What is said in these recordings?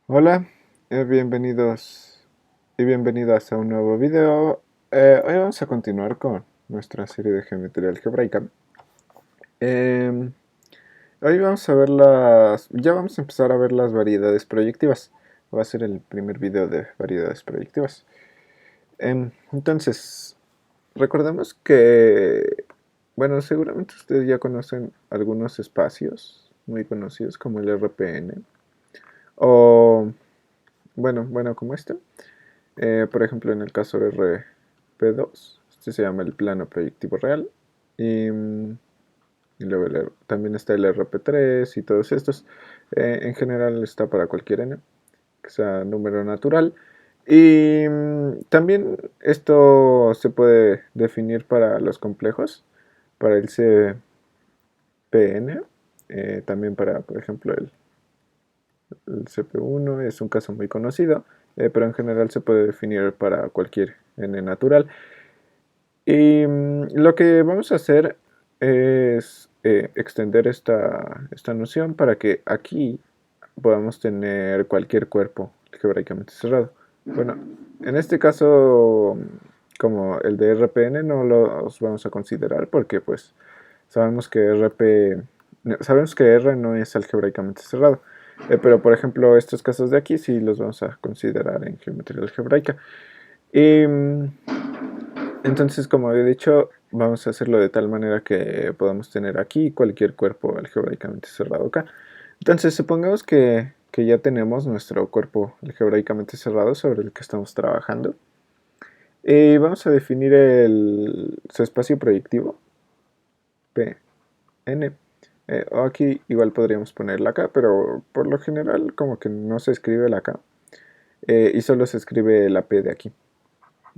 Hola, bienvenidos y bienvenidas a un nuevo video. Hoy vamos a continuar con nuestra serie de geometría algebraica. Em, Hoy vamos a ver ya vamos a empezar a ver las variedades proyectivas. Va a ser el primer video de variedades proyectivas. Entonces, recordemos que, bueno, seguramente ustedes ya conocen algunos espacios muy conocidos como el RPN o, bueno, como este. Por ejemplo, en el caso de RP2, este se llama el plano proyectivo real. Y luego también está el RP3 y todos estos. En general está para cualquier n, que sea número natural. Y también esto se puede definir para los complejos, para el CPN, también para, por ejemplo, el CP1 es un caso muy conocido, pero en general se puede definir para cualquier n natural. Y lo que vamos a hacer es extender esta noción para que aquí podamos tener cualquier cuerpo algebraicamente cerrado. Bueno, en este caso, como el de RPN, no los vamos a considerar porque pues sabemos que sabemos que R no es algebraicamente cerrado. Pero por ejemplo, estos casos de aquí sí los vamos a considerar en geometría algebraica. Y entonces, como había dicho, vamos a hacerlo de tal manera que podamos tener aquí cualquier cuerpo algebraicamente cerrado acá. Entonces, supongamos que ya tenemos nuestro cuerpo algebraicamente cerrado sobre el que estamos trabajando. Y vamos a definir su espacio proyectivo, Pn. O aquí igual podríamos ponerla acá, pero por lo general como que no se escribe la K. Y solo se escribe la P de aquí.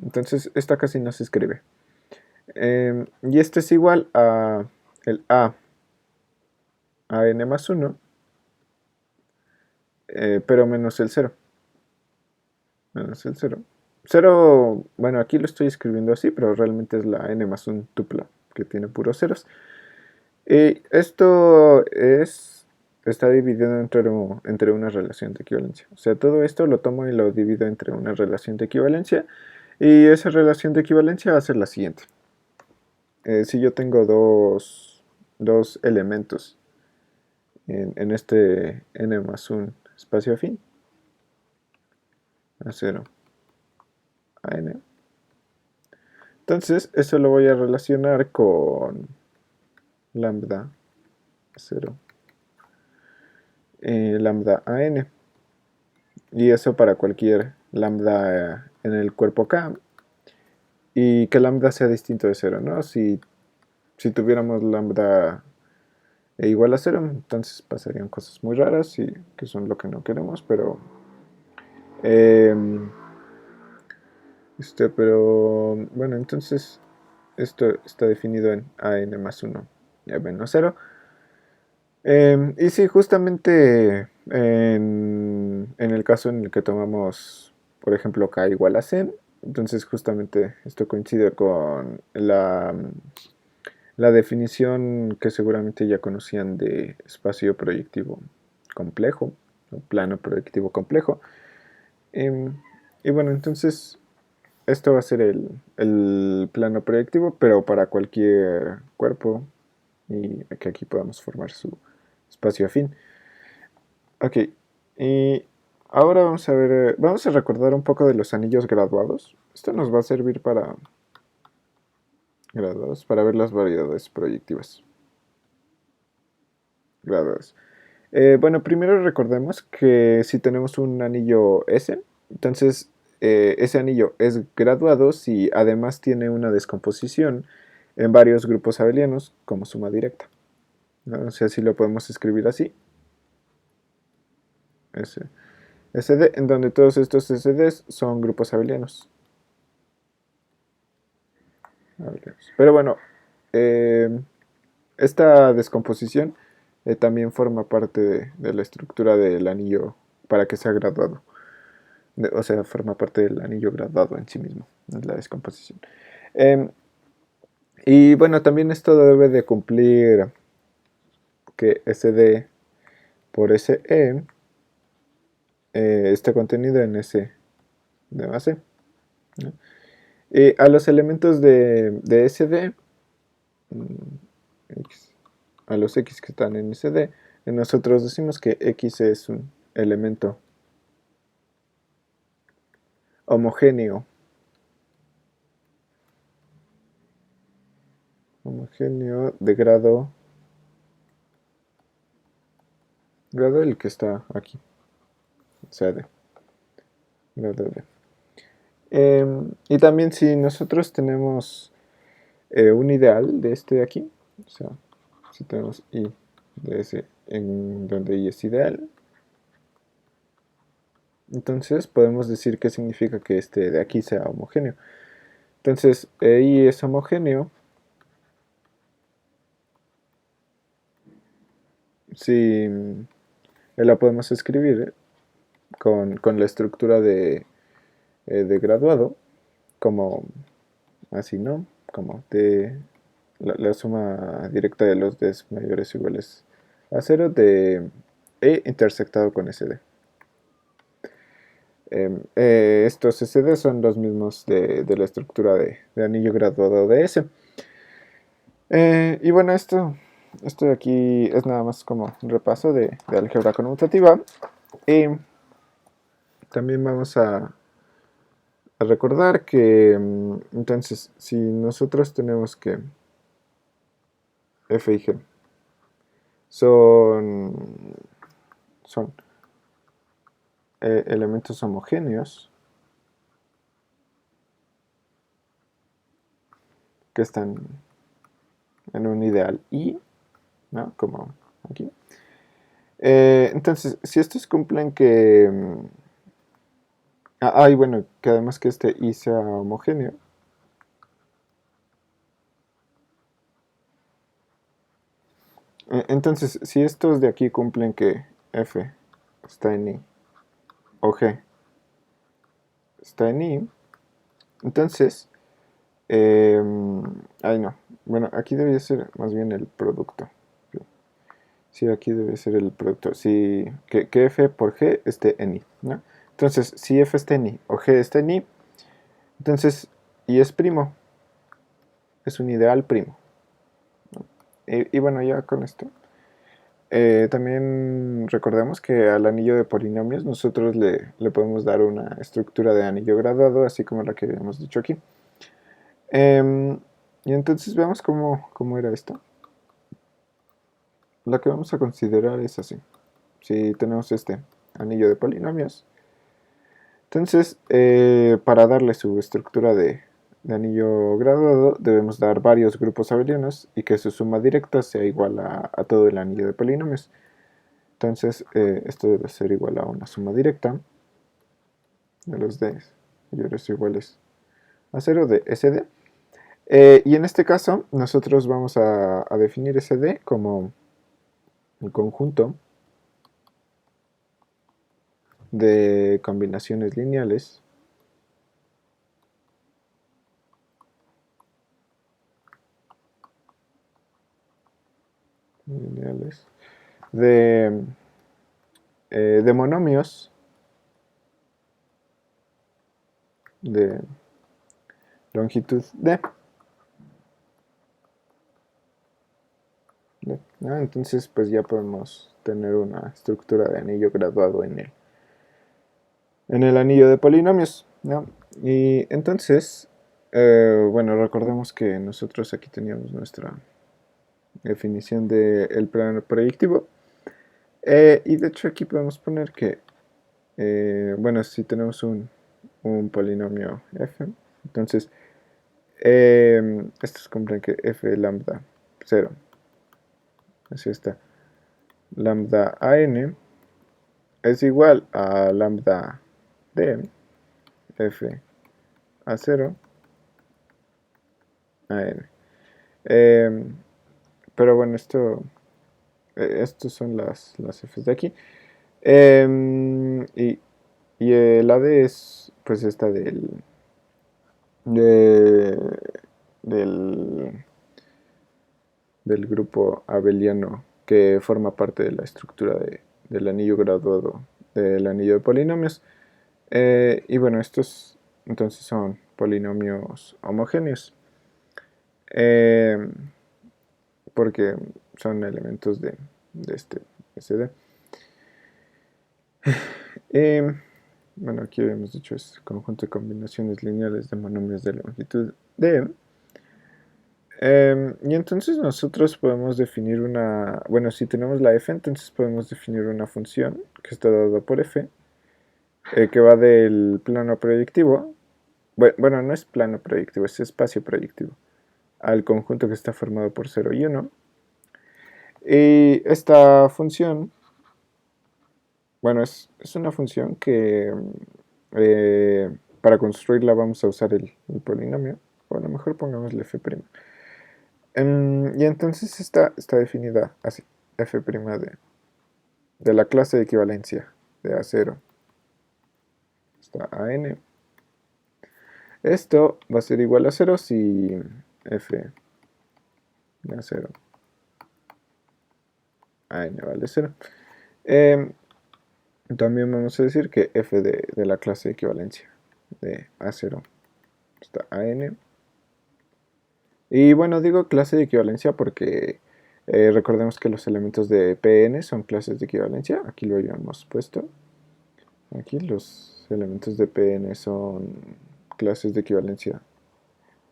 Entonces, esta casi no se escribe. Y este es igual a el a n más 1, pero menos el 0. Menos el 0. 0, bueno, aquí lo estoy escribiendo así, pero realmente es la n más 1 tupla, que tiene puros ceros. Y esto está dividido entre una relación de equivalencia. O sea, todo esto lo tomo y lo divido entre una relación de equivalencia. Y esa relación de equivalencia va a ser la siguiente. Si yo tengo dos elementos en este n más 1 espacio afín a 0 a n. Entonces, eso lo voy a relacionar con lambda 0 lambda a n. Y eso para cualquier lambda en el cuerpo K. Y que lambda sea distinto de 0, ¿no? Si tuviéramos lambda igual a 0, entonces pasarían cosas muy raras y que son lo que no queremos, eh, pero bueno, entonces esto está definido en an más 1 menos 0. Y sí, justamente en el caso en el que tomamos, por ejemplo, k igual a 100, entonces justamente esto coincide con la definición que seguramente ya conocían de espacio proyectivo complejo, o plano proyectivo complejo. Em, y bueno, entonces esto va a ser el plano proyectivo, pero para cualquier cuerpo y que aquí podamos formar su espacio afín. Ok, y ahora vamos a ver, vamos a recordar un poco de los anillos graduados. Esto nos va a servir para ver las variedades proyectivas graduadas. Bueno, primero recordemos que si tenemos un anillo S, entonces ese anillo es graduado si además tiene una descomposición en varios grupos abelianos como suma directa, ¿no? O sea, si lo podemos escribir así, S, SD, en donde todos estos SDs son grupos abelianos. Pero bueno, eh, esta descomposición también forma parte de la estructura del anillo para que sea graduado. O sea, forma parte del anillo graduado en sí mismo, no es la descomposición. Eh, y bueno, también esto debe de cumplir que SD por SE este contenido en S de base, ¿no? A los elementos de SD, a los X que están en SD, nosotros decimos que X es un elemento homogéneo. Homogéneo de grado el que está aquí, o sea, grado D. Y también si nosotros tenemos un ideal de este de aquí, o sea, si tenemos I de ese en donde I es ideal, entonces podemos decir que significa que este de aquí sea homogéneo. Entonces, I es homogéneo si la podemos escribir con la estructura de graduado, como así, ¿no? Como la suma directa de los D mayores o iguales a 0 de E intersectado con SD. Estos SD son los mismos de la estructura de anillo graduado de S. Y bueno, esto de aquí es nada más como un repaso de álgebra conmutativa. Y también vamos a recordar que entonces si nosotros tenemos que F y G son elementos homogéneos que están en un ideal I, ¿no? Como aquí. Entonces, si estos cumplen que... y bueno, que además que este I sea homogéneo. Entonces, si estos de aquí cumplen que F está en I o G está en I, entonces... no. Bueno, aquí debería ser más bien el producto. Sí, aquí debe ser el producto. Si, que F por G esté en I, ¿no? Entonces, si F está en I o G está en I, entonces I es primo. Es un ideal primo, ¿no? Y bueno, ya con esto. También recordemos que al anillo de polinomios nosotros le podemos dar una estructura de anillo graduado, así como la que habíamos dicho aquí. Y entonces veamos cómo era esto. La que vamos a considerar es así. Si tenemos este anillo de polinomios, entonces para darle su estructura de anillo graduado debemos dar varios grupos abelianos y que su suma directa sea igual a todo el anillo de polinomios. Entonces esto debe ser igual a una suma directa de los d mayores o iguales a 0 de SD. Y en este caso nosotros vamos a definir SD como el conjunto de combinaciones lineales de monomios de longitud d. ¿No? Entonces pues ya podemos tener una estructura de anillo graduado en el anillo de polinomios, ¿no? Y entonces, bueno, recordemos que nosotros aquí teníamos nuestra definición del plano proyectivo. Y de hecho aquí podemos poner que, bueno, si tenemos un polinomio f, entonces estos cumplen que f lambda 0, así está, lambda an es igual a lambda d f a 0 a n. Pero bueno, estos son las f's de aquí. Y el AD es pues esta del, del grupo abeliano que forma parte de la estructura del anillo graduado del anillo de polinomios. Y bueno, estos entonces son polinomios homogéneos, eh, porque son elementos de este SD. Bueno, aquí habíamos dicho es conjunto de combinaciones lineales de monomios de longitud D. Y entonces nosotros podemos definir una, bueno, si tenemos la f, entonces podemos definir una función que está dada por f, que va del plano proyectivo, bueno, no es plano proyectivo, es espacio proyectivo, al conjunto que está formado por 0 y 1. Y esta función, bueno, es una función que para construirla vamos a usar el polinomio, o a lo mejor pongámosle f'. Y entonces está definida así, f' de la clase de equivalencia de A0 hasta AN. Esto va a ser igual a 0 si f de A0 AN vale 0. También vamos a decir que f de la clase de equivalencia de A0 hasta AN. Y bueno, digo clase de equivalencia porque recordemos que los elementos de Pn son clases de equivalencia. Aquí lo habíamos puesto. Aquí los elementos de Pn son clases de equivalencia,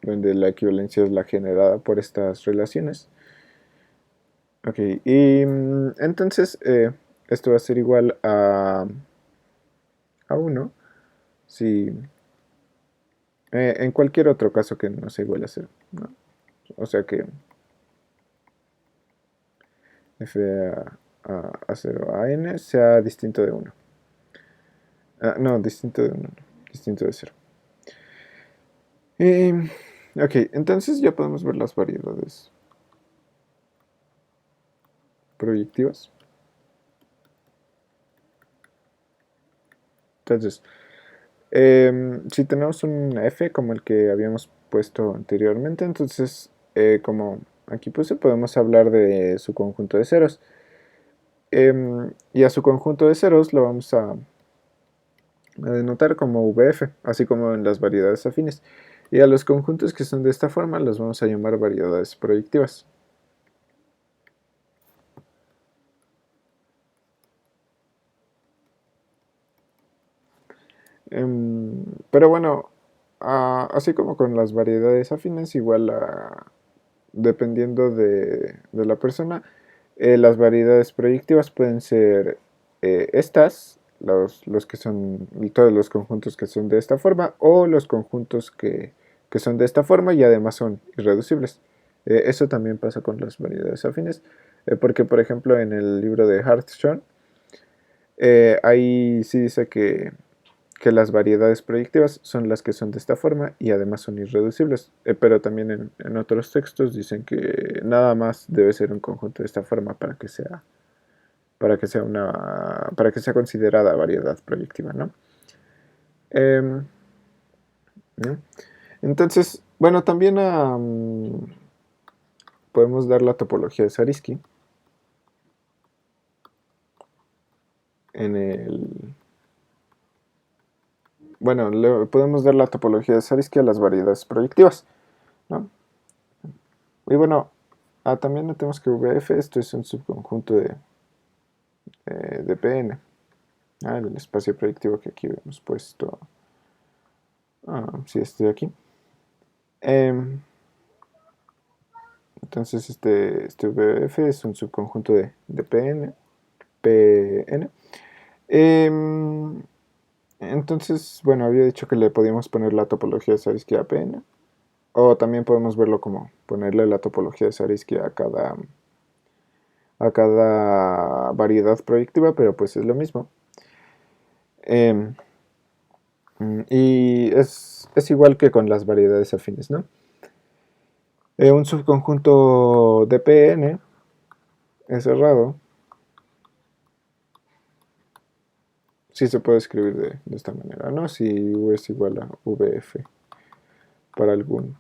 donde la equivalencia es la generada por estas relaciones. Ok, y entonces esto va a ser igual a 1 si, en cualquier otro caso que no sea igual a 0, ¿no? O sea que f a 0 a n sea distinto de 1. No, distinto de 1, no, distinto de 0. Ok, entonces ya podemos ver las variedades proyectivas. Entonces, si tenemos un f como el que habíamos puesto anteriormente, entonces, como aquí puse, podemos hablar de su conjunto de ceros. Y a su conjunto de ceros lo vamos a denotar como VF, así como en las variedades afines. Y a los conjuntos que son de esta forma los vamos a llamar variedades proyectivas. Pero bueno, así como con las variedades afines, igual dependiendo de la persona, las variedades proyectivas pueden ser estas, los que son todos los conjuntos que son de esta forma, o los conjuntos que son de esta forma y además son irreducibles. Eso también pasa con las variedades afines, porque por ejemplo en el libro de Hartshorne, ahí sí dice que las variedades proyectivas son las que son de esta forma y además son irreducibles, pero también en otros textos dicen que nada más debe ser un conjunto de esta forma para que sea considerada variedad proyectiva, ¿no? Em, ¿no? Entonces, bueno, también podemos dar la topología de Zariski en el... Bueno, podemos dar la topología de Zariski a las variedades proyectivas, ¿no? Y bueno, también notemos que VF, esto es un subconjunto de Pn, el espacio proyectivo que aquí hemos puesto, sí, este de aquí. Entonces este VF es un subconjunto de Pn. Entonces, bueno, había dicho que le podíamos poner la topología de Zariski a Pn, o también podemos verlo como ponerle la topología de Zariski a cada variedad proyectiva, pero pues es lo mismo. Em, y es igual que con las variedades afines, ¿no? Un subconjunto de Pn es cerrado. Sí se puede escribir de esta manera, ¿no? Si U es igual a VF para algún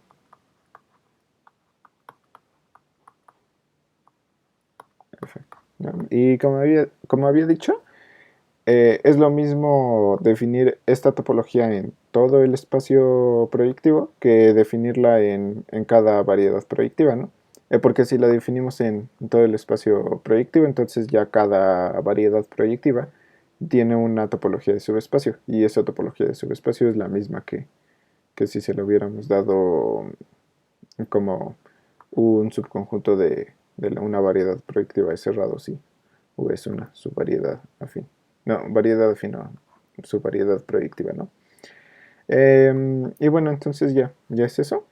F, ¿no? Y como había dicho, es lo mismo definir esta topología en todo el espacio proyectivo que definirla en cada variedad proyectiva, ¿no? Porque si la definimos en todo el espacio proyectivo, entonces ya cada variedad proyectiva tiene una topología de subespacio, y esa topología de subespacio es la misma que si se lo hubiéramos dado como un subconjunto de una variedad proyectiva de cerrados, o es una subvariedad afín. No, variedad afín, no, subvariedad proyectiva, ¿no? Y bueno, entonces ya es eso.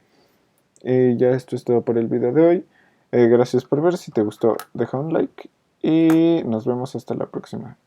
Ya esto es todo por el video de hoy. Gracias por ver. Si te gustó, deja un like y nos vemos hasta la próxima.